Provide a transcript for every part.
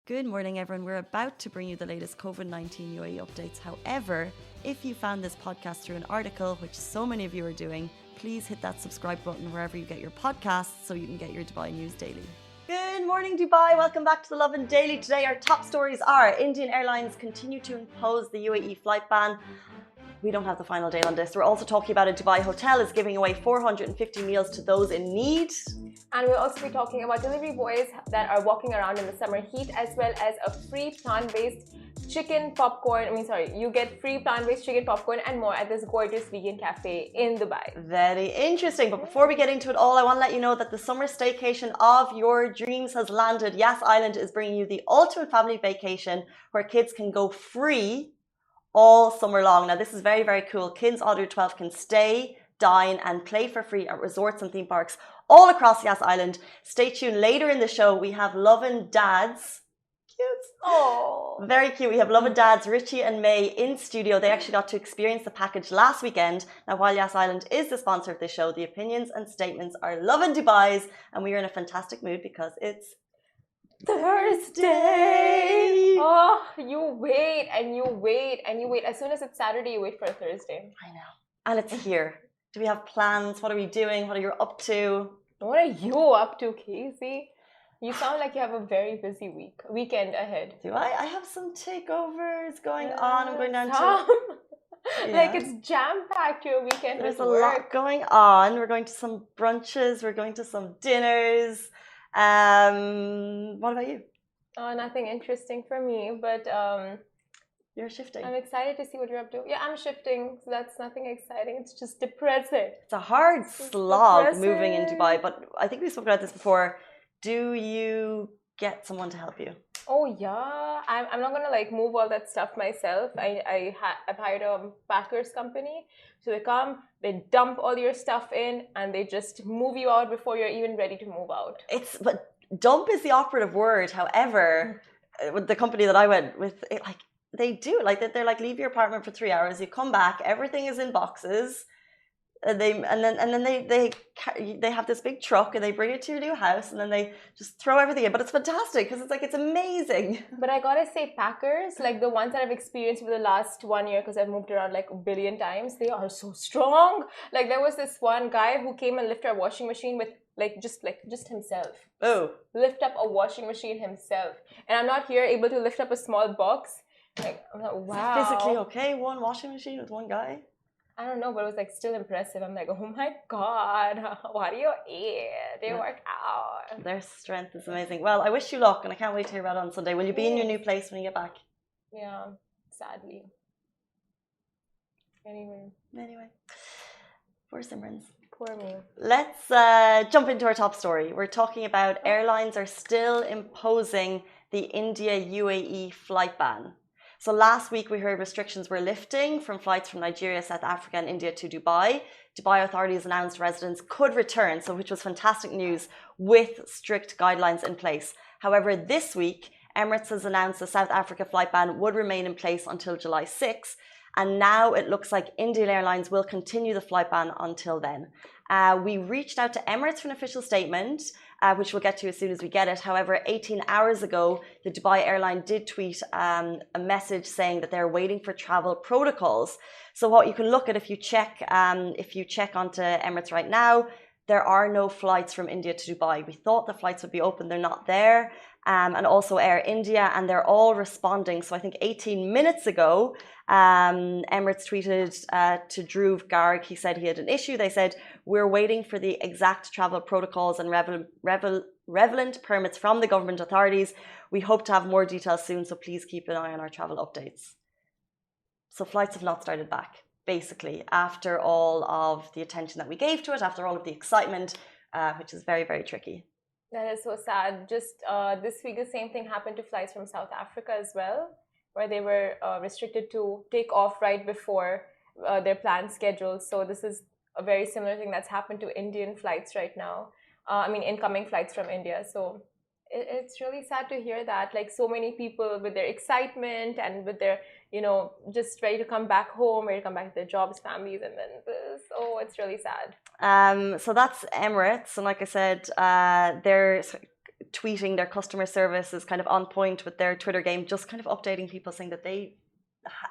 Good morning, everyone. We're about to bring you the latest COVID-19 UAE updates. However, if you found this podcast through an article, which so many of you are doing, please hit that subscribe button wherever you get your podcasts so you can get your Dubai news daily. Good morning, Dubai. Welcome back to the Lovin Daily. Today, our top stories are Indian Airlines continue to impose the UAE flight ban. We don't have the final date on this. We're also talking about a Dubai hotel is giving away 450 meals to those in need. And we'll also be talking about delivery boys that are walking around in the summer heat, as well as a free plant-based chicken popcorn. You get free plant-based chicken popcorn and more at this gorgeous vegan cafe in Dubai. Very interesting. But before we get into it all, I want to let you know that the summer staycation of your dreams has landed. Yas Island is bringing you the ultimate family vacation where kids can go free all summer long. Now, this is very, very cool. Kids under 12 can stay, dine, and play for free at resorts and theme parks all across Yas Island. Stay tuned. Later in the show, we have Lovin Dads. Cute. Oh, very cute. We have Lovin Dads, Richie and May in studio. They actually got to experience the package last weekend. Now, while Yas Island is the sponsor of the show, the opinions and statements are Lovin Dubai's, and we are in a fantastic mood because it's Thursday. Oh, you wait and you wait and you wait. As soon as it's Saturday, you wait for a Thursday. I know. And it's here. Do we have plans? What are we doing? What are you up to? What are you up to, Casey? You sound like you have a very busy weekend ahead. Do I? I have some takeovers going on. I'm going down to... Like it's jam-packed your weekend. There's a lot going on. We're going to some brunches. We're going to some dinners. What about you? Nothing interesting for me, but you're shifting. I'm excited to see what you're up to. Yeah, I'm shifting, so that's nothing exciting. It's just depressing. It's a hard slog moving in Dubai, but I think we spoke about this before. Do you get someone to help you? Oh yeah, I'm not gonna like move all that stuff myself. I've hired a packers company, so they come, they dump all your stuff in, and they just move you out before you're even ready to move out. But dump is the operative word. However, with the company that I went with, they do they're like, leave your apartment for 3 hours, you come back, everything is in boxes. And then they have this big truck and they bring it to your new house and then they just throw everything in. But it's fantastic because it's amazing. But I gotta say, packers, like the ones that I've experienced for the last 1 year, because I've moved around like a billion times, they are so strong. Like there was this one guy who came and lifted our washing machine with just himself. Oh, lift up a washing machine himself, and I'm not here able to lift up a small box. Like I'm like, wow. Is it physically okay? One washing machine with one guy? I don't know, but it was like still impressive. I'm like, oh my God, what do you eat? Do you work out? Their strength is amazing. Well, I wish you luck and I can't wait to hear about it on Sunday. Will you be in your new place when you get back? Yeah, sadly. Anyway. Poor Simrans. Poor me. Let's jump into our top story. We're talking about airlines are still imposing the India-UAE flight ban. So last week we heard restrictions were lifting from flights from Nigeria, South Africa and India to Dubai. Dubai authorities announced residents could return, which was fantastic news, with strict guidelines in place. However, this week, Emirates has announced the South Africa flight ban would remain in place until July 6, and now it looks like Indian Airlines will continue the flight ban until then. We reached out to Emirates for an official statement, which we'll get to as soon as we get it. However, 18 hours ago, the Dubai airline did tweet a message saying that they're waiting for travel protocols. So what you can look at if you check onto Emirates right now, there are no flights from India to Dubai. We thought the flights would be open, they're not there. And also Air India, and they're all responding. So I think 18 minutes ago, Emirates tweeted to Dhruv Garg. He said he had an issue. They said, we're waiting for the exact travel protocols and relevant permits from the government authorities. We hope to have more details soon, so please keep an eye on our travel updates. So flights have not started back, basically, after all of the attention that we gave to it, after all of the excitement, which is very, very tricky. That is so sad. Just this week, the same thing happened to flights from South Africa as well, where they were restricted to take off right before their planned schedule. So this is a very similar thing that's happened to Indian flights right now. Incoming flights from India. So it's really sad to hear that. Like so many people with their excitement and with their, just ready to come back home, ready to come back to their jobs, families, and then this. Oh, it's really sad. So that's Emirates, and like I said, tweeting their customer service is kind of on point with their Twitter game, just kind of updating people saying that they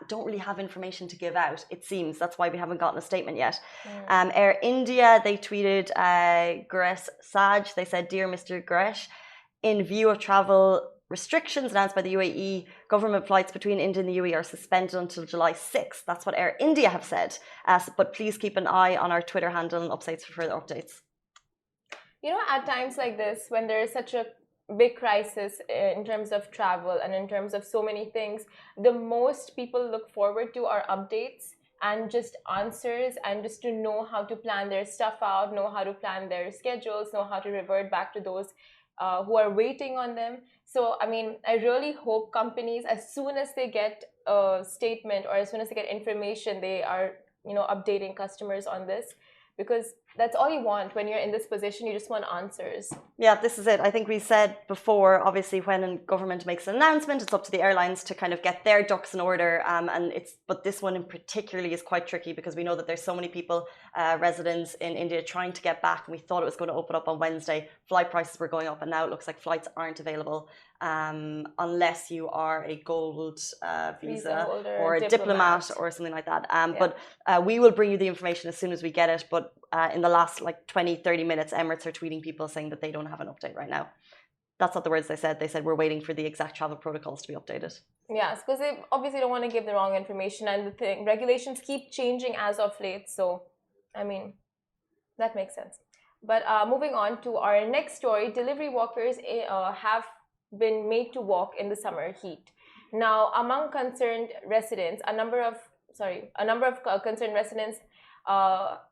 don't really have information to give out, it seems. That's why we haven't gotten a statement yet. Air India, they tweeted Gresh Saj. They said, "Dear Mr. Gresh, in view of travel restrictions announced by the UAE, government flights between India and the UAE are suspended until July 6th. That's what Air India have said. But please keep an eye on our Twitter handle and updates for further updates." You know, at times like this, when there is such a big crisis in terms of travel and in terms of so many things, the most people look forward to are updates and just answers, and just to know how to plan their stuff out, know how to plan their schedules, know how to revert back to those who are waiting on them. So, I mean, I really hope companies, as soon as they get a statement or as soon as they get information, they are, updating customers on this, because that's all you want when you're in this position. You just want answers. Yeah, this is it. I think we said before, obviously, when a government makes an announcement, it's up to the airlines to kind of get their ducks in order. But this one in particularly is quite tricky because we know that there's so many people, residents in India, trying to get back. And we thought it was going to open up on Wednesday. Flight prices were going up, and now it looks like flights aren't available unless you are a gold visa holder, or a diplomat or something like that. But we will bring you the information as soon as we get it. But in the last 20-30 minutes, Emirates are tweeting people saying that they don't have an update right now. That's not the words they said. They said we're waiting for the exact travel protocols to be updated. Yes, because they obviously don't want to give the wrong information, and regulations keep changing as of late. So, I mean, that makes sense. But moving on to our next story, delivery workers have been made to walk in the summer heat. Now, among concerned residents, a number of concerned residents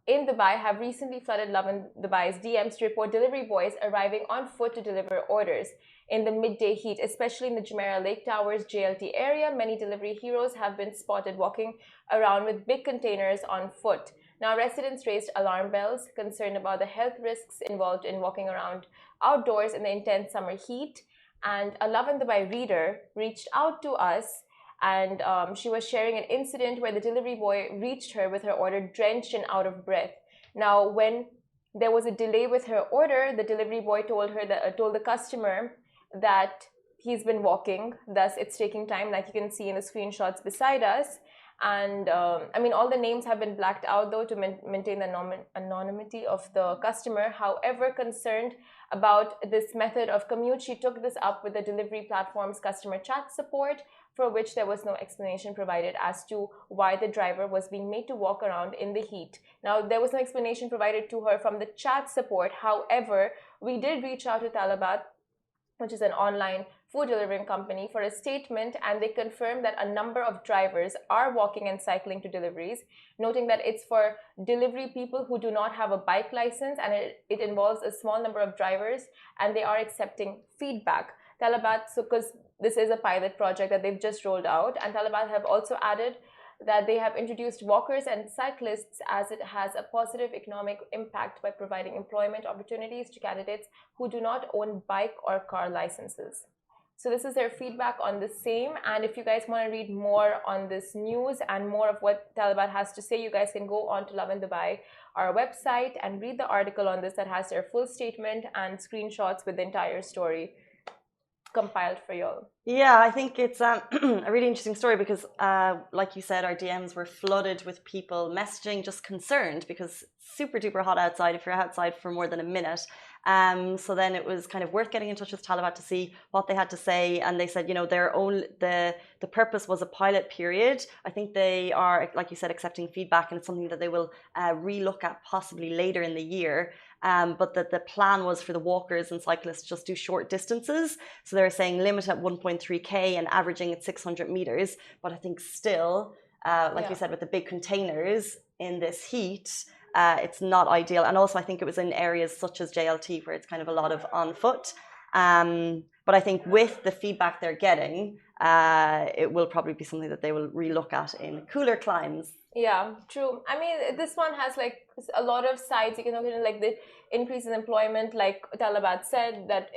in Dubai have recently flooded Lovin Dubai's DMs to report delivery boys arriving on foot to deliver orders in the midday heat, especially in the Jumeirah Lake Towers JLT area. Many delivery heroes have been spotted walking around with big containers on foot. Now, residents raised alarm bells, concerned about the health risks involved in walking around outdoors in the intense summer heat. And a Lovin Dubai reader reached out to us, and she was sharing an incident where the delivery boy reached her with her order drenched and out of breath. Now, when there was a delay with her order, the delivery boy told the customer that he's been walking, thus it's taking time, like you can see in the screenshots beside us. And I mean, all the names have been blacked out though to maintain the anonymity of the customer. However, concerned about this method of commute, she took this up with the delivery platform's customer chat support, for which there was no explanation provided as to why the driver was being made to walk around in the heat. Now, there was no explanation provided to her from the chat support. However, we did reach out to Talabat, which is an online food delivering company, for a statement, and they confirmed that a number of drivers are walking and cycling to deliveries, noting that it's for delivery people who do not have a bike license, and it involves a small number of drivers, and they are accepting feedback. Talabat, so because this is a pilot project that they've just rolled out, and Talabat have also added that they have introduced walkers and cyclists as it has a positive economic impact by providing employment opportunities to candidates who do not own bike or car licenses. So this is their feedback on the same. And if you guys want to read more on this news and more of what Talabat has to say, you guys can go on to Lovin Dubai, our website, and read the article on this that has their full statement and screenshots with the entire story compiled for y'all. Yeah, I think it's a really interesting story because, like you said, our DMs were flooded with people messaging, just concerned because super duper hot outside if you're outside for more than a minute. So then it was kind of worth getting in touch with Talabat to see what they had to say, and they said, the purpose was a pilot period. I think they are, like you said, accepting feedback, and it's something that they will relook at possibly later in the year. But that the plan was for the walkers and cyclists just do short distances. So they're saying limit at 1.3k and averaging at 600 meters. But I think still, like you said, with the big containers in this heat, it's not ideal. And also I think it was in areas such as JLT where it's kind of a lot of on foot. But I think with the feedback they're getting, it will probably be something that they will relook at in cooler climes. Yeah, true. I mean, this one has like a lot of sides. You can look at it like the increase in employment, like Talabat said, that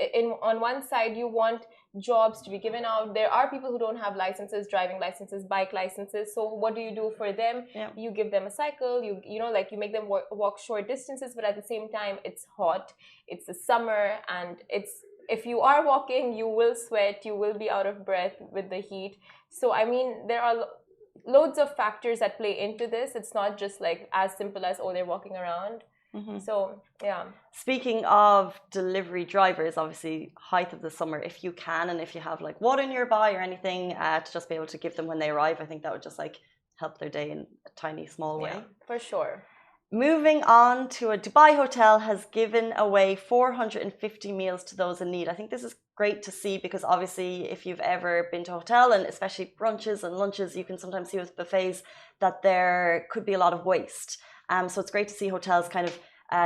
on one side you want jobs to be given out. There are people who don't have licenses, driving licenses, bike licenses. So what do you do for them? Yeah. You give them a cycle. You make them walk short distances, but at the same time, it's hot. It's the summer, and it's if you are walking, you will sweat, you will be out of breath with the heat. So, I mean, there are loads of factors that play into this. It's not just like as simple as, oh, they're walking around. So, yeah. Speaking of delivery drivers, obviously, height of the summer, if you can, and if you have like water nearby or anything to just be able to give them when they arrive, I think that would just like help their day in a tiny, small way. Yeah, for sure. Moving on to a Dubai hotel has given away 450 meals to those in need. I think this is great to see because obviously if you've ever been to a hotel and especially brunches and lunches, you can sometimes see with buffets that there could be a lot of waste. So it's great to see hotels kind of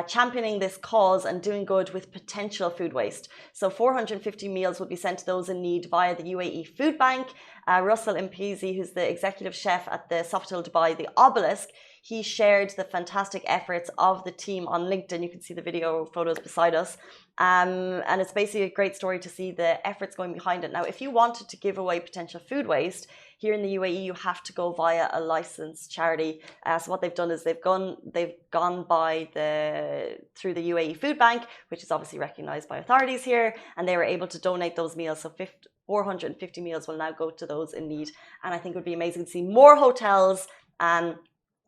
championing this cause and doing good with potential food waste. So 450 meals will be sent to those in need via the UAE Food Bank. Russell Impizi, who's the executive chef at the Sofitel Dubai, the Obelisk, he shared the fantastic efforts of the team on LinkedIn. You can see the video photos beside us. And it's basically a great story to see the efforts going behind it. Now, if you wanted to give away potential food waste, here in the UAE, you have to go via a licensed charity. So what they've done is they've gone by through the UAE Food Bank, which is obviously recognized by authorities here, and they were able to donate those meals. So 450 meals will now go to those in need. And I think it would be amazing to see more hotels.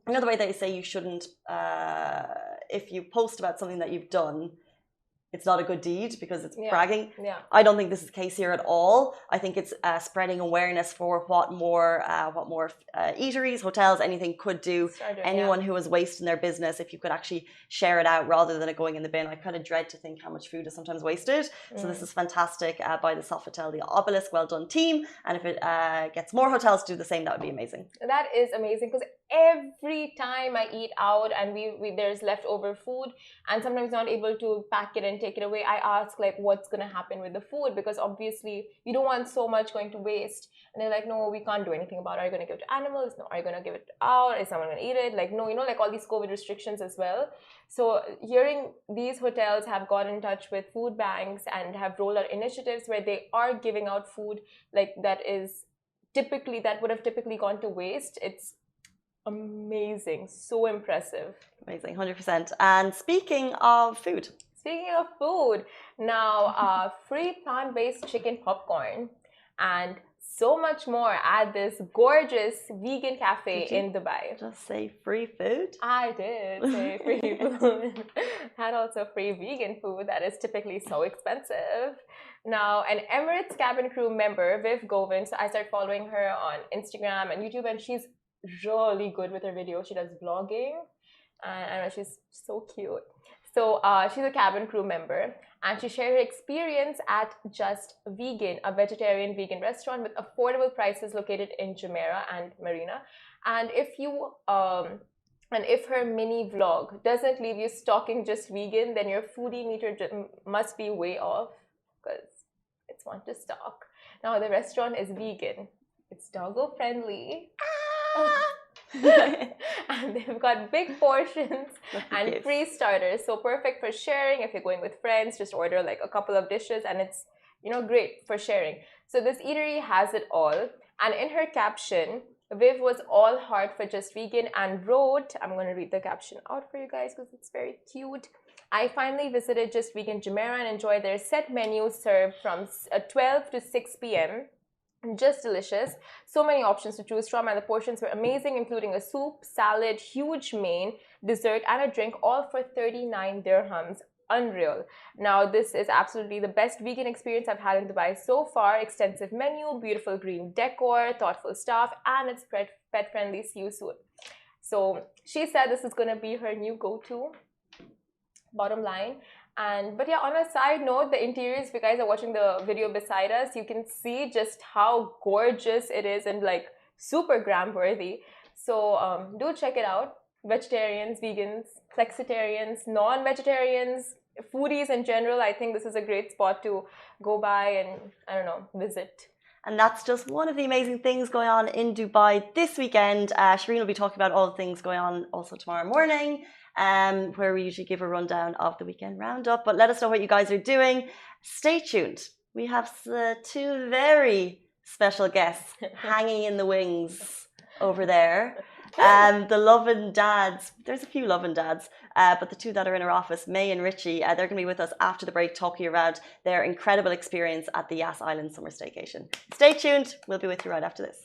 Another way they say you shouldn't, if you post about something that you've done, it's not a good deed because it's bragging. Yeah. I don't think this is the case here at all. I think it's spreading awareness for what more eateries, hotels, anything could do. Anyone who has waste in their business, if you could actually share it out rather than it going in the bin. I kind of dread to think how much food is sometimes wasted. So this is fantastic by the Sofitel, the Obelisk. Well done, team. And if it gets more hotels to do the same, that would be amazing. That is amazing because every time I eat out and there's leftover food and sometimes not able to pack it and take it away, I ask like what's going to happen with the food, because obviously you don't want so much going to waste. And they're like, no, we can't do anything about it. Are you going to give it to animals? No. Are you going to give it out? Is someone going to eat it? Like, no, like all these COVID restrictions as well. So hearing these hotels have got in touch with food banks and have rolled out initiatives where they are giving out food like that would have typically gone to waste, it's amazing. So impressive. Amazing, 100%. And speaking of food, now free plant-based chicken popcorn and so much more at this gorgeous vegan cafe in Dubai. Just say free food? I did say free food. And also free vegan food that is typically so expensive. Now, an Emirates cabin crew member, Viv Govin, so I started following her on Instagram and YouTube, and she's really good with her videos. She does vlogging, and I know she's so cute. So she's a cabin crew member, and she shared her experience at Just Vegan, a vegetarian vegan restaurant with affordable prices located in Jumeirah and Marina. And if her mini vlog doesn't leave you stalking Just Vegan, then your foodie meter must be way off, because it's one to stalk. Now, the restaurant is vegan. It's doggo friendly. And they've got big portions and free starters, so perfect for sharing. If you're going with friends, just order like a couple of dishes and it's great for sharing. So this eatery has it all, and in her caption, Viv was all heart for Just Vegan and wrote, I'm going to read the caption out for you guys because it's very cute. I finally visited Just Vegan Jumeirah and enjoyed their set menu served from 12 to 6 p.m. Just delicious. So many options to choose from, and the portions were amazing, including a soup, salad, huge main, dessert, and a drink, all for 39 dirhams. Unreal. Now, this is absolutely the best vegan experience I've had in Dubai so far. Extensive menu, beautiful green decor, thoughtful staff, and it's pet friendly. See you soon. So she said this is going to be her new go-to, bottom line. But yeah, on a side note, the interiors, if you guys are watching the video beside us, you can see just how gorgeous it is and like super gram-worthy. So do check it out. Vegetarians, vegans, flexitarians, non-vegetarians, foodies in general, I think this is a great spot to go by and, I don't know, visit. And that's just one of the amazing things going on in Dubai this weekend. Shireen will be talking about all the things going on also tomorrow morning, where we usually give a rundown of the weekend roundup. But let us know what you guys are doing. Stay tuned. We have two very special guests hanging in the wings over there. The Lovin dads, there's a few Lovin dads, but the two that are in our office, May and Richie, they're going to be with us after the break talking about their incredible experience at the Yas Island summer staycation. Stay tuned. We'll be with you right after this.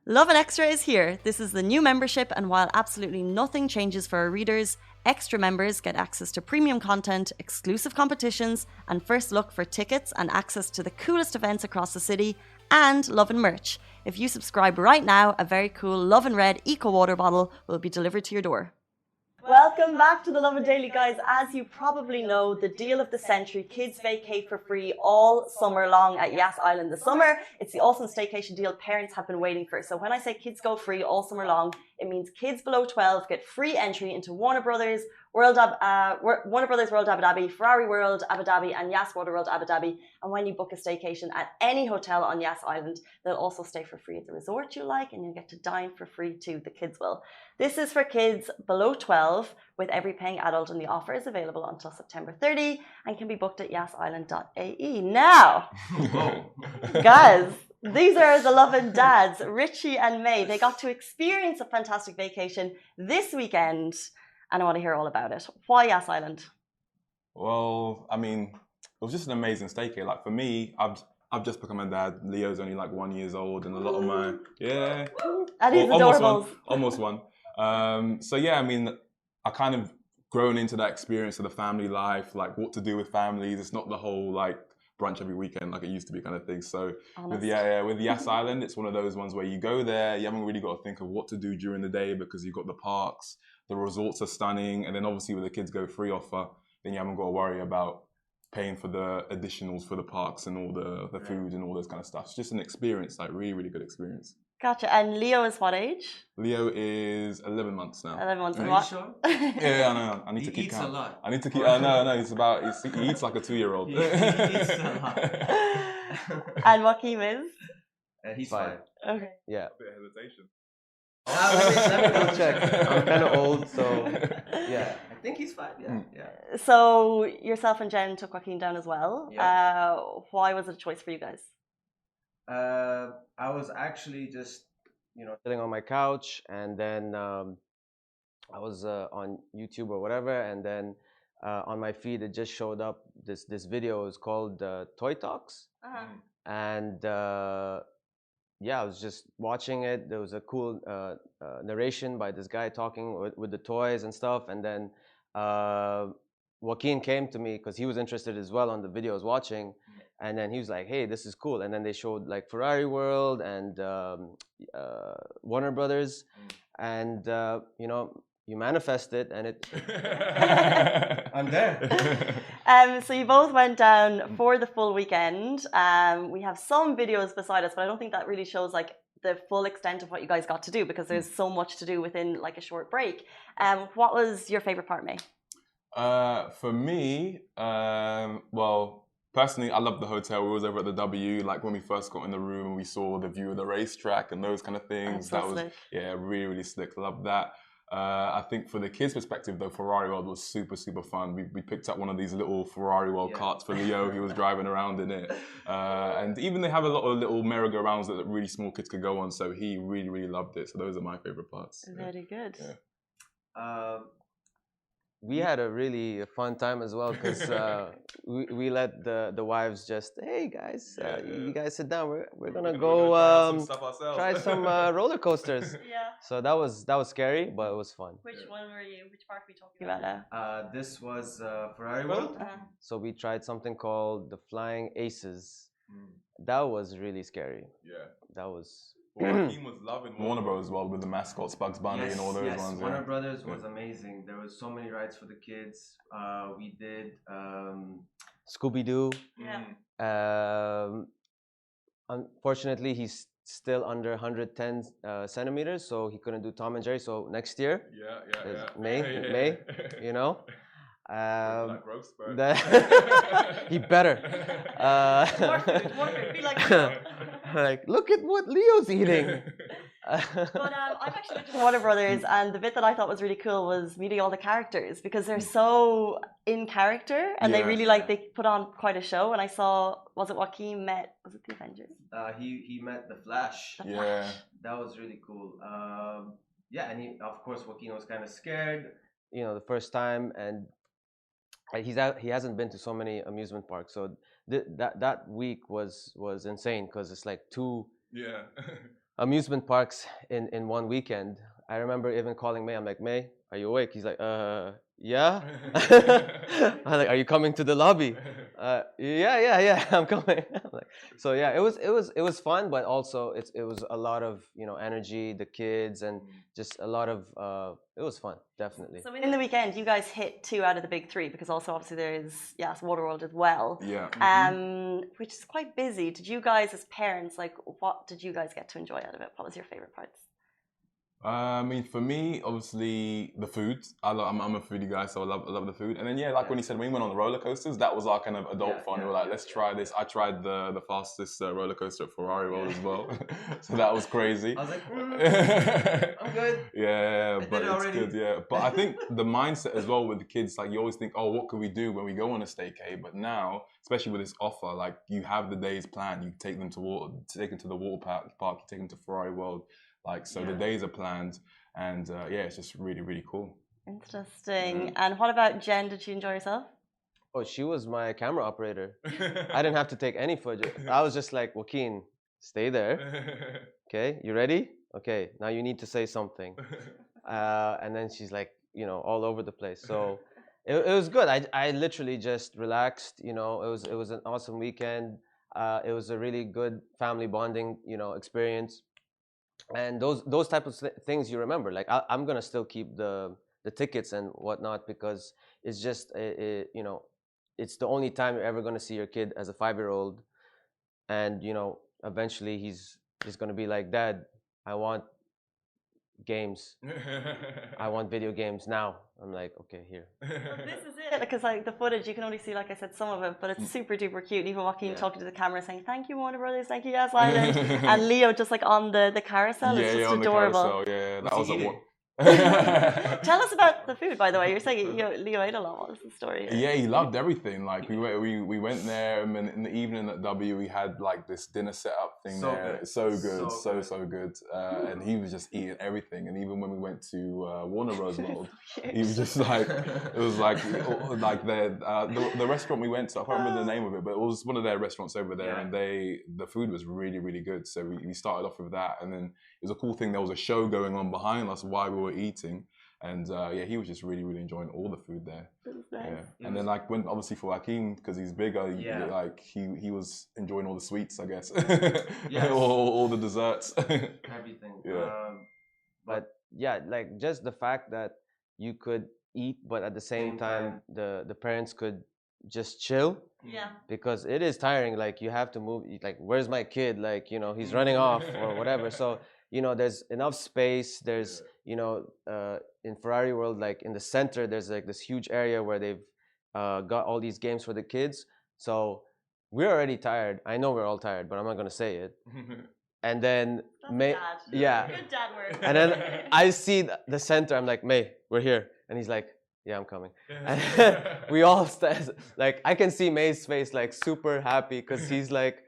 Lovin Extra is here. This is the new membership, and while absolutely nothing changes for our readers, extra members get access to premium content, exclusive competitions, and first look for tickets and access to the coolest events across the city, and Lovin merch. If you subscribe right now, a very cool Lovin Red Eco Water bottle will be delivered to your door. Welcome back to the Lovin Daily, guys. As you probably know, the deal of the century, kids vacate for free all summer long at Yas Island this summer. It's the awesome staycation deal parents have been waiting for. So when I say kids go free all summer long, it means kids below 12 get free entry into Warner Brothers World Abu Dhabi, Ferrari World Abu Dhabi, and Yas Water World Abu Dhabi. And when you book a staycation at any hotel on Yas Island, they'll also stay for free at the resort you like, and you'll get to dine for free too. The kids will. This is for kids below 12, with every paying adult, and the offer is available until September 30 and can be booked at yasisland.ae. Now, guys, these are the Lovin dads, Richie and May. They got to experience a fantastic vacation this weekend, and I want to hear all about it. Why Yas Island? Well, I mean, it was just an amazing staycation. Like for me, I've just become a dad. Leo's only like 1 year old, and a lot of my And he's adorable. Almost one. So yeah, I mean, I kind of grown into that experience of the family life, like what to do with families. It's not the whole like brunch every weekend like it used to be kind of thing. So with the Yas Island, it's one of those ones where you go there, you haven't really got to think of what to do during the day because you've got the parks, the resorts are stunning, and then obviously with the kids go free offer, then you haven't got to worry about paying for the additionals for the parks and all the food and all those kind of stuff. It's just an experience, like really, really good experience. Gotcha. And Leo is what age? Leo is 11 months now. 11 months. Are you sure? Yeah, I know. I need to keep eats count. a lot. I need to keep. No. He eats like a 2-year-old. He eats a lot. And Joaquin is? He's 5. Okay. Yeah. A bit of hesitation. Let me double check. I'm kind of old, so yeah. I think he's 5. Yeah. So yourself and Jen took Joaquin down as well. Yeah. Why was it a choice for you guys? I was actually just, Sitting on my couch, and then I was on YouTube or whatever, and then on my feed it just showed up this video. It's called Toy Talks, and yeah, I was just watching it. There was a cool narration by this guy talking with the toys and stuff, and then Joaquin came to me because he was interested as well on the video I was watching. And then he was like, "Hey, this is cool." And then they showed like Ferrari World and Warner Brothers, and you manifest it, and it. I'm there. So you both went down for the full weekend. We have some videos beside us, but I don't think that really shows like the full extent of what you guys got to do because there's so much to do within like a short break. What was your favorite part, May? For me, well. Personally, I love the hotel. We was over at the W, like when we first got in the room and we saw the view of the racetrack and those kind of things. So that was slick. really, really slick. Love that. I think for the kids' perspective, though, Ferrari World was super, super fun. We picked up one of these little Ferrari World carts for Leo. He was driving around in it. And even they have a lot of little merry-go-rounds that really small kids could go on. So he really, really loved it. So those are my favorite parts. Very good. Yeah. We had a really fun time as well because we let the wives just, hey guys, you guys sit down. We're gonna go try some roller coasters. Yeah. So that was scary, but it was fun. Which one were you? Which park were you talking about now? This was Ferrari World. So we tried something called the Flying Aces. That was really scary. Yeah. That was. Joaquin was loving Warner Bros. As well with the mascots, Bugs Bunny and all those ones. Warner Brothers was amazing. There was so many rides for the kids. We did Scooby-Doo. Yeah. Unfortunately, he's still under 110 centimeters, so he couldn't do Tom and Jerry. So next year, May, you know. Like roast bird. He better. More food. Be like, like, look at what Leo's eating. But I've actually been to Warner Brothers, and the bit that I thought was really cool was meeting all the characters because they're so in character, and they really they put on quite a show. And I saw, was it Joaquin met? Was it the Avengers? He met the Flash. Yeah. That was really cool. yeah, and of course, Joaquin was kind of scared. You know, the first time, and he hasn't been to so many amusement parks. So that week was insane because it's like two Yeah. amusement parks in one weekend. I remember even calling May. I'm like, May, are you awake? He's like, yeah. I'm like, are you coming to the lobby? Yeah, I'm coming. I'm like, so yeah, it was fun, but also it was a lot of energy, the kids, and just a lot of it was fun, definitely. So in the weekend, you guys hit 2 out of the big 3 because also obviously there is Waterworld as well. Yeah. Which is quite busy. Did you guys as parents, like, what did you guys get to enjoy out of it? What was your favorite parts? I mean, for me, obviously the food. I'm a foodie guy, so I love the food. And then like when you said when we went on the roller coasters, that was our kind of adult fun. We were like, let's try this. I tried the fastest roller coaster at Ferrari World as well, so that was crazy. I was like, I'm good. Yeah, but it's already. good. Yeah, but I think the mindset as well with the kids, like you always think, oh, what could we do when we go on a staycay? But now, especially with this offer, like you have the days planned. You take them to the water park. You take them to Ferrari World. Like, so the days are planned, and it's just really, really cool. Interesting. And what about Jen? Did you enjoy yourself? Oh, she was my camera operator. I didn't have to take any footage. I was just like, Joaquin, stay there. Okay, you ready? Okay, now you need to say something. And then she's like, all over the place. So it was good. I literally just relaxed. It was an awesome weekend. It was a really good family bonding, experience. And those type of things you remember. Like I'm gonna still keep the tickets and whatnot because it's just it's the only time you're ever gonna see your kid as a 5-year-old, and eventually he's gonna be like, Dad, I want games. I want video games now. I'm like, okay, here. This is it, because like the footage you can only see, like I said, some of it, but it's super duper cute. And even Joaquin talking to the camera saying, "Thank you, Warner Brothers. Thank you, Yes Island," and Leo just like on the carousel. It's just on adorable. The carousel, yeah, that was a Tell us about the food, by the way. You're saying Leo ate a lot. What was the story? Yeah, he loved everything. Like we went there, and in the evening at W, we had like this dinner setup thing there. Good. So good, so good. And he was just eating everything. And even when we went to Warner Bros. World, he was just like, it was like the restaurant we went to. I can't remember the name of it, but it was one of their restaurants over there, and the food was really, really good. So we started off with that, and then it was a cool thing. There was a show going on behind us while we were eating. And he was just really, really enjoying all the food there. Nice. Yeah. And then like when obviously for Joaquin, because he's bigger, like he was enjoying all the sweets, I guess. all the desserts. Everything. Yeah. But yeah, like just the fact that you could eat, but at the same time the parents could just chill. Yeah. Because it is tiring. Like you have to move. Like, where's my kid? Like he's running off or whatever. So there's enough space. There's in Ferrari World, like in the center, there's like this huge area where they've got all these games for the kids. So we're already tired. I know we're all tired, but I'm not gonna say it. And then Good dad word. And then I see the center. I'm like, May, we're here, and he's like, yeah, I'm coming. And we all like I can see May's face like super happy because he's like,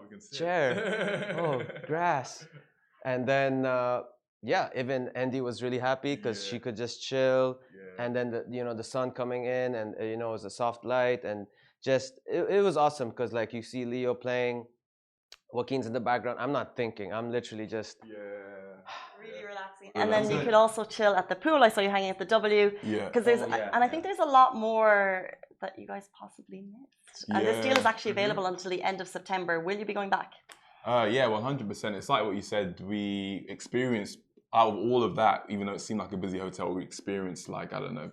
we can see chair, grass. And then even Andy was really happy because she could just chill. And then the sun coming in, and it was a soft light, and just it was awesome because like you see Leo playing, Joaquin's in the background. I'm not thinking. I'm literally just really relaxing. And then you could also chill at the pool. I saw you hanging at the W. Yeah. Because and I think there's a lot more that you guys possibly missed. And this deal is actually available until the end of September. Will you be going back? 100%. It's like what you said. We experienced out of all of that, even though it seemed like a busy hotel, we experienced like, I don't know,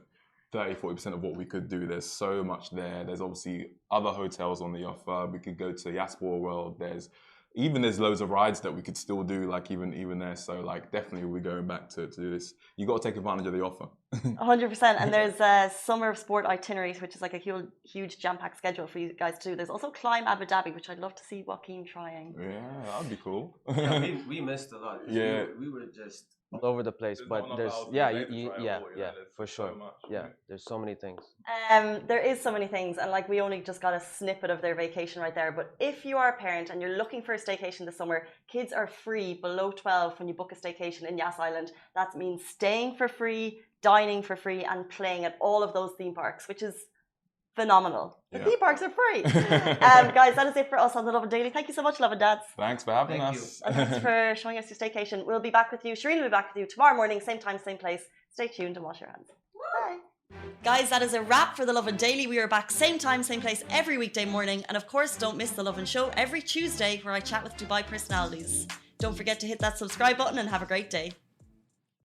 30-40% of what we could do. There's so much there. There's obviously other hotels on the offer. We could go to Yaspor World. There's loads of rides that we could still do, like even there. So like definitely we'll be going back to do this. You got to take advantage of the offer. 100%. And there's a summer of sport itineraries, which is like a huge jam-packed schedule for you guys to do. There's also Climb Abu Dhabi, which I'd love to see Joaquin trying. Yeah, that'd be cool. We missed a lot. Yeah. We were just all over the place. There's But not enough there's hours yeah, in a day to try it all, yeah, there's for so sure. much, Yeah, there's so many things. There is so many things, and like we only just got a snippet of their vacation right there. But if you are a parent and you're looking for a staycation this summer, kids are free below 12 when you book a staycation in Yas Island. That means staying for free, dining for free, and playing at all of those theme parks, which is phenomenal. The theme parks are free. Guys, that is it for us on the Lovin Daily. Thank you so much, Lovin Dads. Thanks for having Thank us. And thanks for showing us your staycation. We'll be back with you. Shireen will be back with you tomorrow morning, same time, same place. Stay tuned and wash your hands. Bye. Guys, that is a wrap for the Lovin Daily. We are back same time, same place every weekday morning. And of course, don't miss the Lovin Show every Tuesday where I chat with Dubai personalities. Don't forget to hit that subscribe button and have a great day.